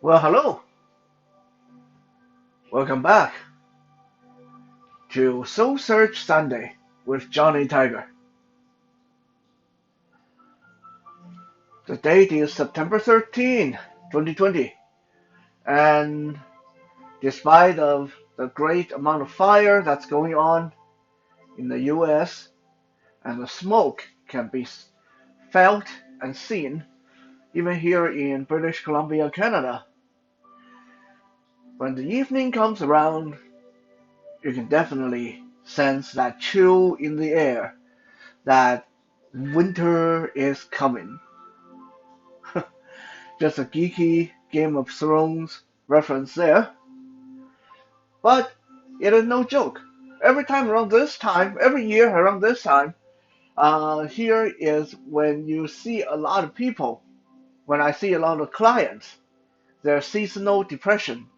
Well, hello. Welcome back to Soul Search Sunday with Johnny Tiger. The date is September 13, 2020, and despite of the great amount of fire that's going on in the US and the smoke can be felt and seen even here in British Columbia, Canada, when the evening comes around, you can definitely sense that chill in the air that winter is coming. Just a geeky Game of Thrones reference there. But it is no joke. Every time around this time, every year around this time, here is when you see a lot of people, when I see a lot of clients, their seasonal depression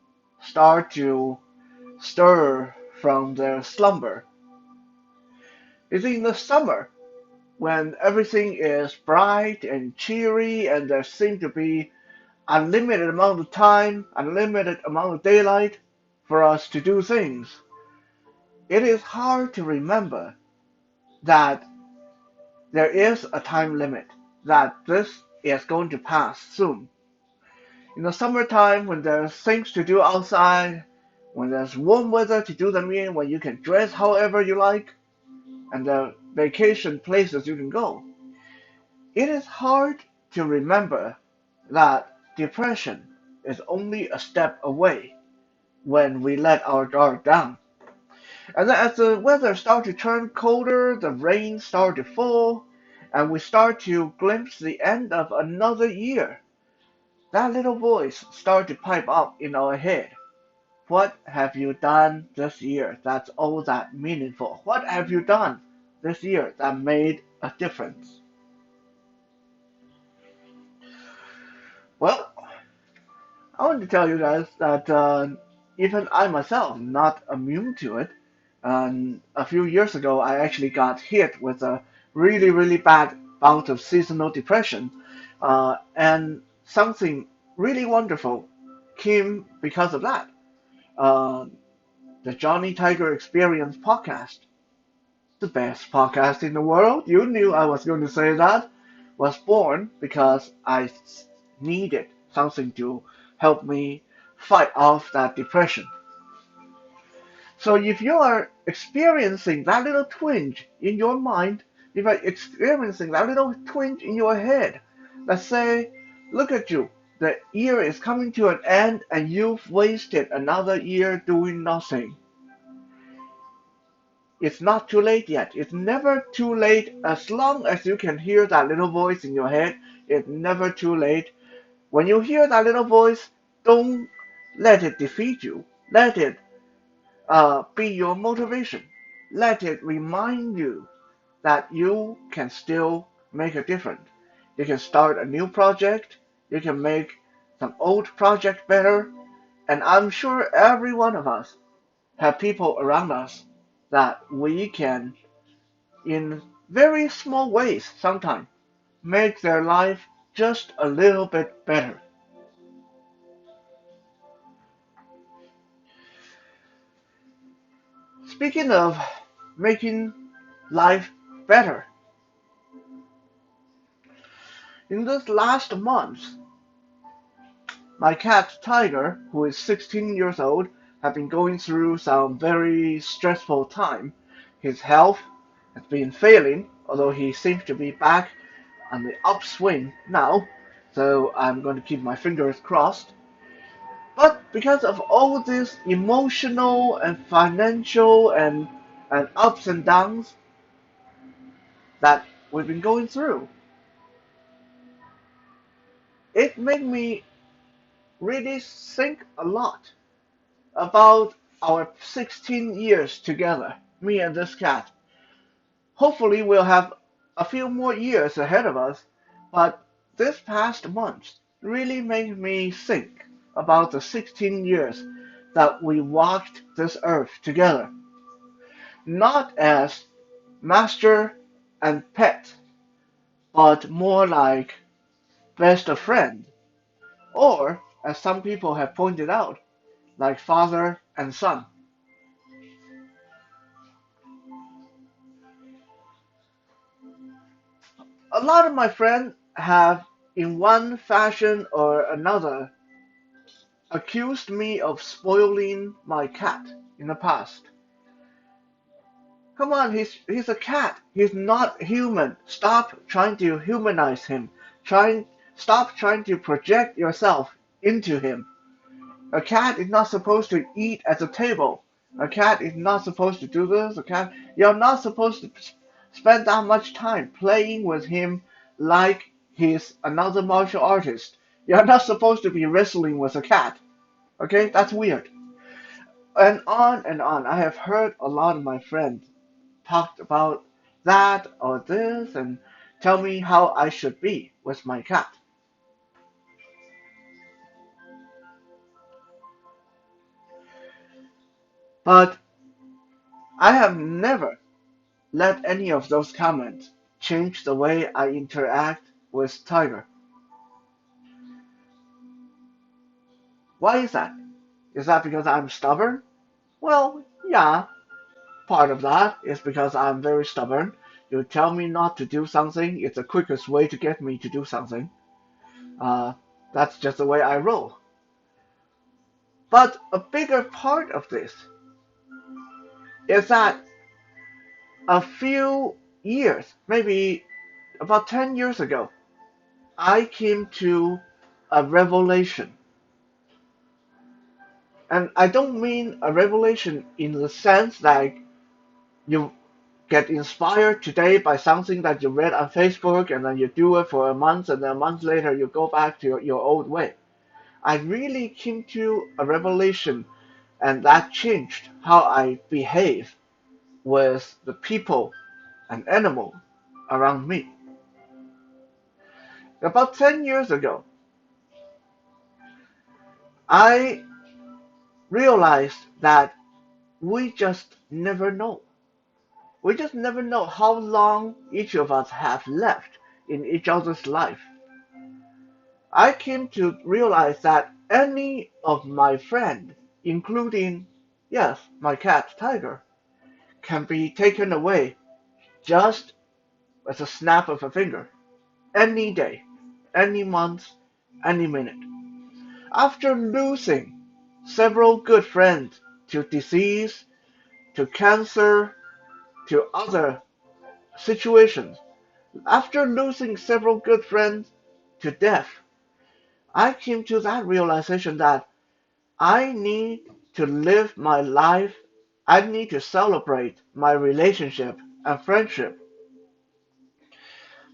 start to stir from their slumber. It's in the summer when everything is bright and cheery and there seems to be unlimited amount of time, unlimited amount of daylight for us to do things. It is hard to remember that there is a time limit, that this is going to pass soon. In the summertime, when there's things to do outside, when there's warm weather to do them in, when you can dress however you like, and the vacation places you can go, it is hard to remember that depression is only a step away when we let our guard down. And then as the weather starts to turn colder, the rain starts to fall, and we start to glimpse the end of another year, that little voice starts to pipe up in our head. What have you done this year that's all that meaningful? What have you done this year that made a difference? Well, I want to tell you guys that even I myself am not immune to it. A few years ago, I actually got hit with a really, really bad bout of seasonal depression, and something really wonderful came because of that. Uh, the Johnny Tiger Experience podcast, the best podcast in the world. You knew I was going to say that. Was born because I needed something to help me fight off that depression. So if you are experiencing that little twinge in your mind, if you're experiencing that little twinge in your head, let's say, look at you, the year is coming to an end and you've wasted another year doing nothing. It's not too late yet. It's never too late as long as you can hear that little voice in your head. It's never too late. When you hear that little voice, don't let it defeat you. Let it be your motivation. Let it remind you that you can still make a difference. You can start a new project. You can make some old project better. And I'm sure every one of us have people around us that we can, in very small ways sometimes, make their life just a little bit better. Speaking of making life better, in this last month, my cat Tiger, who is 16 years old, has been going through some very stressful time. His health has been failing, although he seems to be back on the upswing now, so I'm going to keep my fingers crossed. But because of all this emotional and financial and ups and downs that we've been going through, it made me really think a lot about our 16 years together, me and this cat. Hopefully, we'll have a few more years ahead of us, but this past month really made me think about the 16 years that we walked this earth together, not as master and pet, but more like best of friend, or as some people have pointed out, like father and son. A lot of my friends have, in one fashion or another, accused me of spoiling my cat in the past. Come on, he's a cat. He's not human. Stop trying to humanize him. Stop trying to project yourself into him. A cat is not supposed to eat at the table. A cat is not supposed to do this. You're not supposed to spend that much time playing with him like he's another martial artist. You're not supposed to be wrestling with a cat. Okay, that's weird. And on and on. I have heard a lot of my friends talk about that or this and tell me how I should be with my cat. But I have never let any of those comments change the way I interact with Tiger. Why is that? Is that because I'm stubborn? Well, yeah, part of that is because I'm very stubborn. You tell me not to do something, it's the quickest way to get me to do something. Uh, that's just the way I roll. But a bigger part of this is that a few years, maybe about 10 years ago, I came to a revelation. And I don't mean a revelation in the sense that you get inspired today by something that you read on Facebook and then you do it for a month and then a month later you go back to your old way. I really came to a revelation and that changed how I behave with the people and animal around me. About 10 years ago, I realized that we just never know. We just never know how long each of us have left in each other's life. I came to realize that any of my friend, including, yes, my cat Tiger, can be taken away just as a snap of a finger, any day, any month, any minute. After losing several good friends to disease, to cancer, to other situations, after losing several good friends to death, I came to that realization that I need to live my life, I need to celebrate my relationship and friendship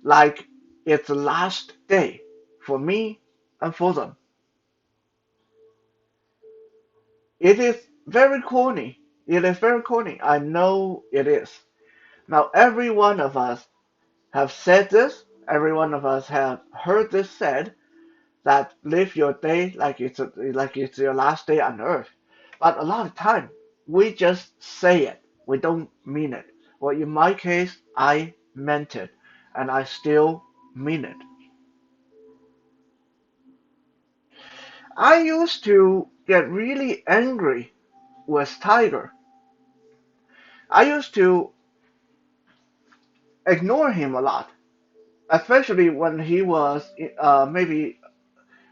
like it's the last day for me and for them. It is very corny. It is very corny. I know it is. Now, every one of us have said this, every one of us have heard this said, that live your day like it's your last day on earth. But a lot of time we just say it. We don't mean it. Well, in my case, I meant it, and I still mean it. I used to get really angry with Tiger. I used to ignore him a lot, especially when he was maybe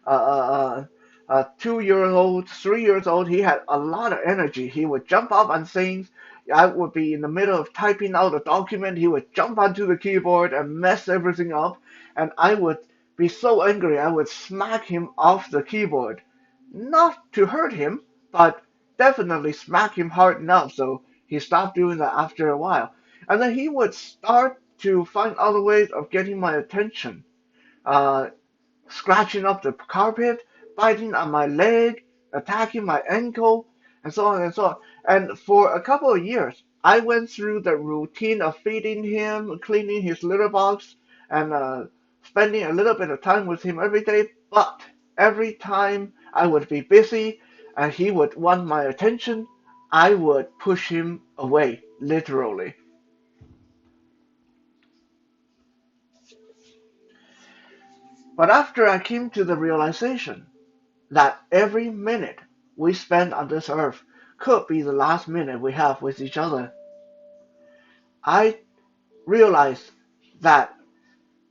2 years old, 3 years old, he had a lot of energy. He would jump up on things. I would be in the middle of typing out a document. He would jump onto the keyboard and mess everything up. And I would be so angry, I would smack him off the keyboard. Not to hurt him, but definitely smack him hard enough so he stopped doing that after a while. And then he would start to find other ways of getting my attention. Uh, Scratching up the carpet, biting on my leg, attacking my ankle, and so on and so on. And for a couple of years, I went through the routine of feeding him, cleaning his litter box, and spending a little bit of time with him every day. But every time I would be busy and he would want my attention, I would push him away, literally. But after I came to the realization that every minute we spend on this earth could be the last minute we have with each other. I realized that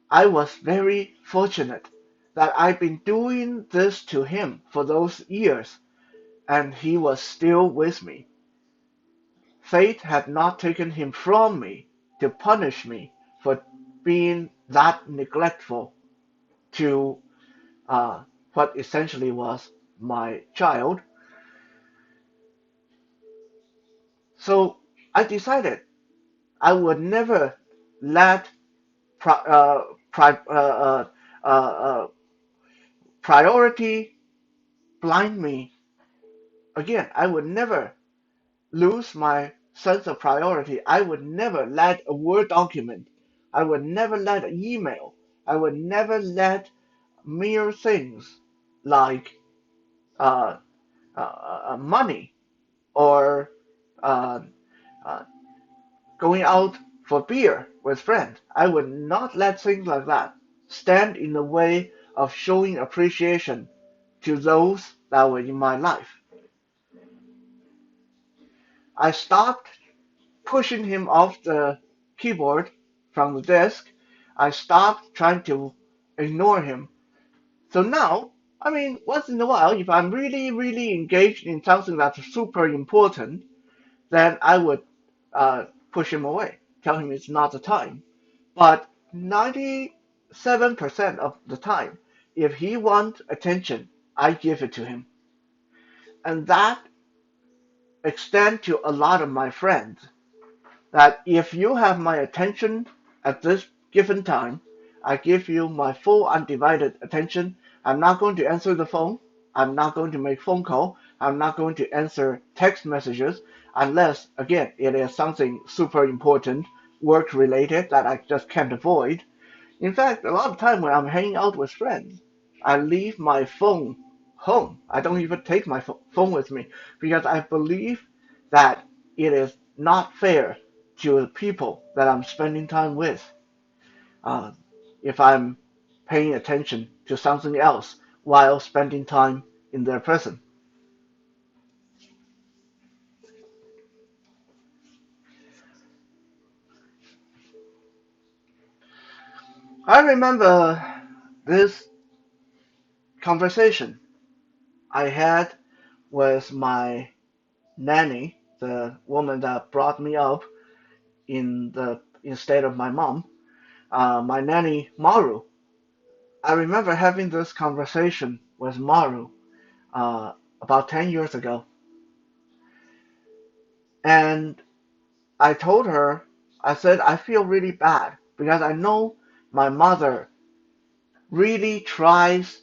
I was very fortunate that I've been doing this to him for those years, and he was still with me. Fate had not taken him from me to punish me for being that neglectful to what essentially was my child. So I decided I would never let pri- uh, pri- uh, uh, uh, priority blind me again. I would never lose my sense of priority. I would never let a Word document, I would never let an email, I would never let mere things like uh, money or uh, uh, going out for beer with friends. I would not let things like that stand in the way of showing appreciation to those that were in my life. I stopped pushing him off the keyboard from the desk. I stopped trying to ignore him. So now, I mean, once in a while, if I'm really, really engaged in something that's super important, then I would push him away, tell him it's not the time. But 97% of the time, if he wants attention, I give it to him. And that extends to a lot of my friends. That if you have my attention at this given time, I give you my full undivided attention. I'm not going to answer the phone. I'm not going to make phone call. I'm not going to answer text messages unless, again, it is something super important, work related that I just can't avoid. In fact, a lot of time when I'm hanging out with friends, I leave my phone home. I don't even take my phone with me because I believe that it is not fair to the people that I'm spending time with uh, if I'm paying attention to something else while spending time in their presence. I remember this conversation I had with my nanny, the woman that brought me up instead of my mom, my nanny Maru. I remember having this conversation with Maru about 10 years ago, and I told her, I said I feel really bad because I know my mother really tries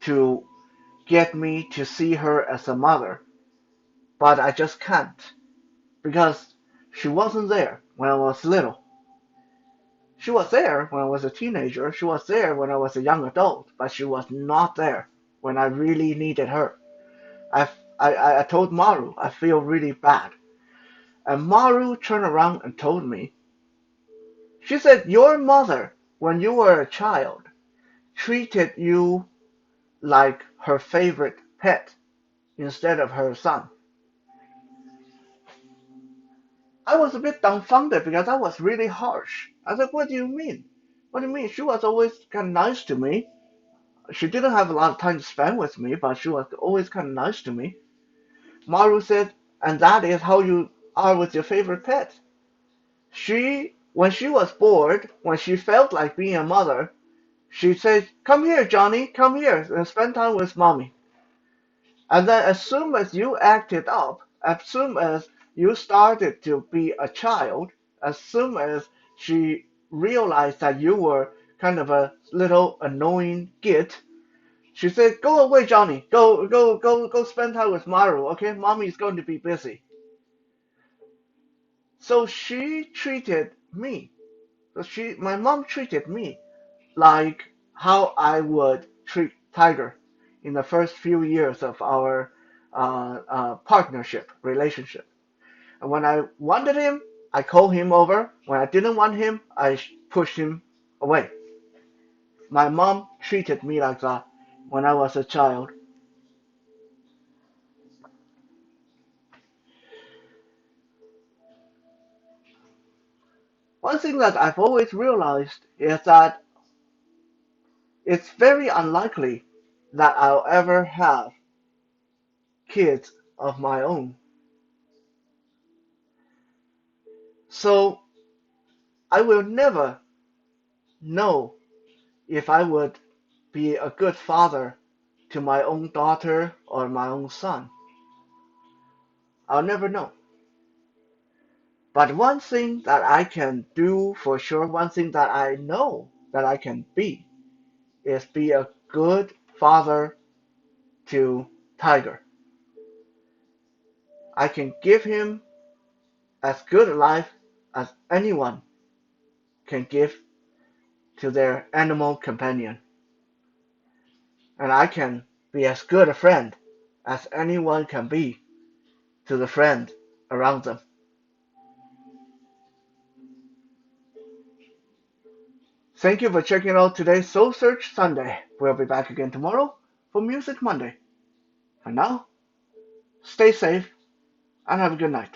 to get me to see her as a mother, but I just can't because she wasn't there when I was little. She was there when I was a teenager. She was there when I was a young adult, but she was not there when I really needed her. I, I told Maru I feel really bad. And Maru turned around and told me, she said, your mother, when you were a child, treated you like her favorite pet instead of her son. I was a bit dumbfounded because that was really harsh. I said, what do you mean? What do you mean? She was always kind of nice to me. She didn't have a lot of time to spend with me, but she was always kind of nice to me. Maru said, and that is how you are with your favorite pet. When she was bored, when she felt like being a mother, she said, come here, Johnny, come here and spend time with mommy. And then as soon as you acted up, as soon as you started to be a child, as soon as she realized that you were kind of a little annoying git, she said, go away, Johnny. Go spend time with Maru, okay? Mommy is going to be busy. So she treated me. My mom treated me like how I would treat Tiger in the first few years of our partnership relationship. And when I wanted him, I called him over. When I didn't want him, I pushed him away. My mom treated me like that when I was a child. One thing that I've always realized is that it's very unlikely that I'll ever have kids of my own. So I will never know if I would be a good father to my own daughter or my own son. I'll never know. But one thing that I can do for sure, one thing that I know that I can is be a good father to Tiger. I can give him as good a life as anyone can give to their animal companion. And I can be as good a friend as anyone can be to the friend around them. Thank you for checking out today's Soul Search Sunday. We'll be back again tomorrow for Music Monday. For now, stay safe and have a good night.